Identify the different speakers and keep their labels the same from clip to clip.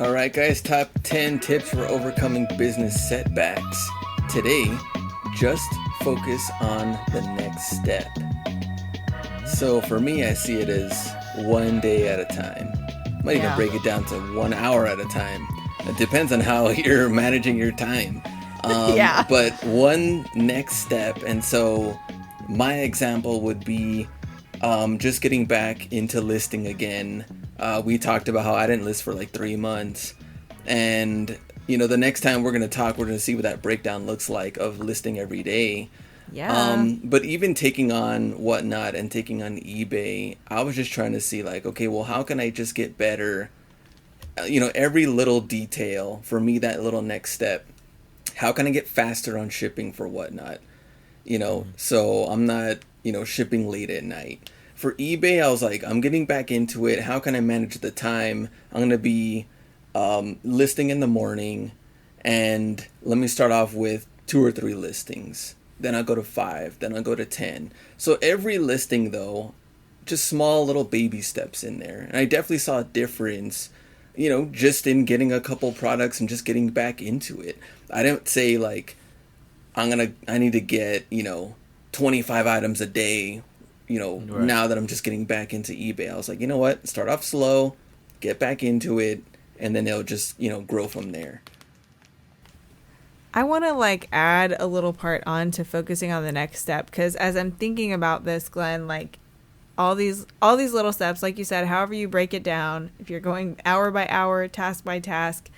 Speaker 1: All right, guys, top 10 tips for overcoming business setbacks. Today, just focus on the next step. So for me, I see it as one day at a time. I might even break it down to 1 hour at a time. It depends on how you're managing your time.
Speaker 2: Yeah.
Speaker 1: But one next step. And so my example would be just getting back into listing again. We talked about how I didn't list for like 3 months. And, the next time we're going to talk, we're going to see what that breakdown looks like of listing every day.
Speaker 2: Yeah.
Speaker 1: But even taking on Whatnot and taking on eBay, I was just trying to see like, okay, well, how can I just get better? Every little detail for me, that little next step. How can I get faster on shipping for Whatnot? So I'm not, shipping late at night. For eBay, I was like, I'm getting back into it. How can I manage the time? I'm going to be listing in the morning, and let me start off with 2 or 3 listings. Then I'll go to 5, then I'll go to 10. So every listing, though, just small little baby steps in there. And I definitely saw a difference, just in getting a couple products and just getting back into it. I didn't say like, I need to get, 25 items a day, right. Now that I'm just getting back into eBay. I was like, you know what? Start off slow, get back into it, and then it'll just, grow from there.
Speaker 2: I want to add a little part on to focusing on the next step, because as I'm thinking about this, Glenn, all these little steps, like you said, however you break it down, if you're going hour by hour, task by task,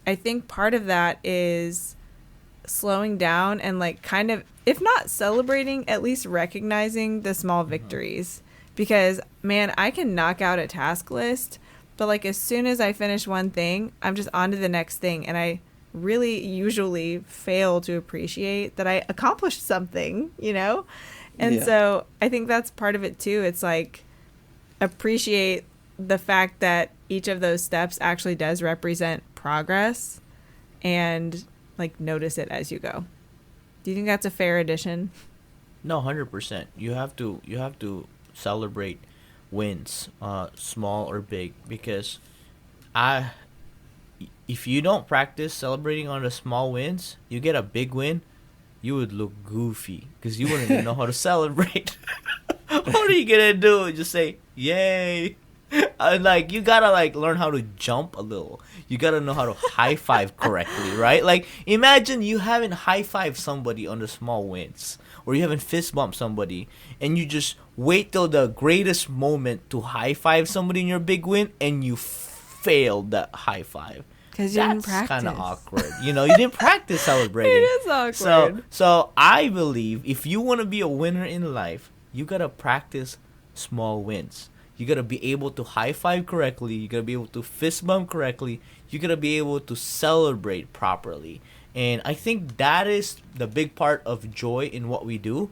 Speaker 2: I think part of that is slowing down and kind of, if not celebrating, at least recognizing the small victories. Because man, I can knock out a task list, but as soon as I finish one thing, I'm just on to the next thing, and I really usually fail to appreciate that I accomplished something, And so I think that's part of it too. It's appreciate the fact that each of those steps actually does represent progress, and notice it as you go. Do you think that's a fair addition?
Speaker 3: No, 100%. You have to celebrate wins, small or big, because if you don't practice celebrating on the small wins, you get a big win, you would look goofy because you wouldn't even know how to celebrate. What are you gonna do? Just say yay? And you gotta learn how to jump a little. You gotta know how to high five correctly, right? Imagine you haven't high fived somebody on the small wins, or you haven't fist bumped somebody, and you just wait till the greatest moment to high five somebody in your big win, and you failed that high five.
Speaker 2: Because you didn't practice.
Speaker 3: That's kind of awkward. You didn't practice celebrating.
Speaker 2: It is awkward.
Speaker 3: So I believe if you want to be a winner in life, you got to practice small wins. You got to be able to high five correctly. You got to be able to fist bump correctly. You got to be able to celebrate properly. And I think that is the big part of joy in what we do.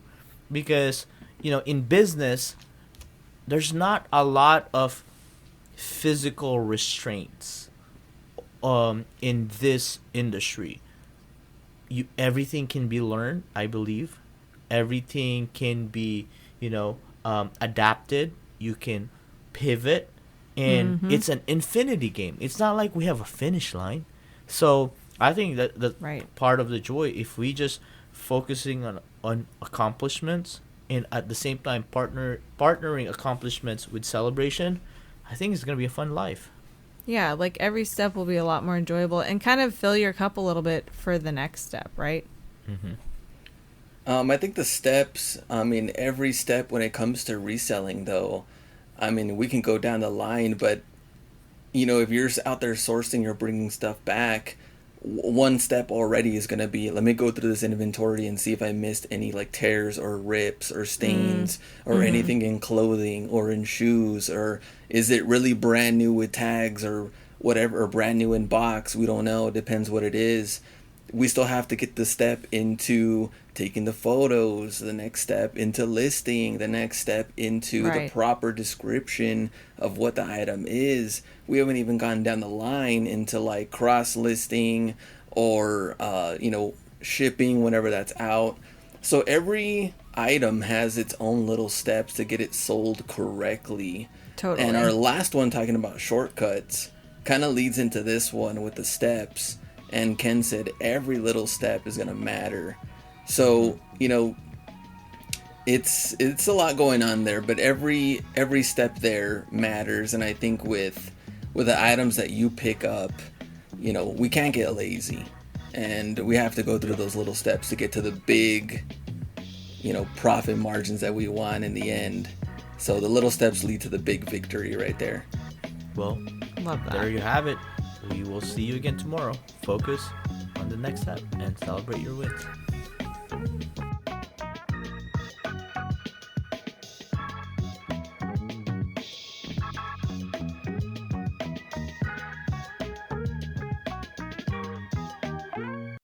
Speaker 3: Because, in business, there's not a lot of physical restraints in this industry. Everything can be learned, I believe. Everything can be, adapted. You can pivot, and it's an infinity game. It's not like we have a finish line. So I think that
Speaker 2: right.
Speaker 3: Part of the joy, if we just focusing on accomplishments and at the same time partnering accomplishments with celebration, I think it's going to be a fun life.
Speaker 2: Yeah, every step will be a lot more enjoyable and kind of fill your cup a little bit for the next step, right?
Speaker 3: Mm-hmm.
Speaker 1: I think the steps, every step when it comes to reselling, though, we can go down the line, but, if you're out there sourcing or bringing stuff back, one step already is going to be, let me go through this inventory and see if I missed any tears or rips or stains or anything in clothing or in shoes, or is it really brand new with tags or whatever, or brand new in box? We don't know. It depends what it is. We still have to get the step into taking the photos, the next step into listing, the next step into the proper description of what the item is. We haven't even gone down the line into cross listing or shipping whenever that's out. So every item has its own little steps to get it sold correctly.
Speaker 2: Totally.
Speaker 1: And our last one, talking about shortcuts, kind of leads into this one with the steps. And Ken said every little step is going to matter. So, you know, it's a lot going on there, but every step there matters. And I think with the items that you pick up, you know, we can't get lazy, and we have to go through those little steps to get to the big, you know, profit margins that we want in the end. So the little steps lead to the big victory right there.
Speaker 3: Well,
Speaker 2: Love that.
Speaker 3: there you have it. We will see you again tomorrow. Focus on the next step and celebrate your wins.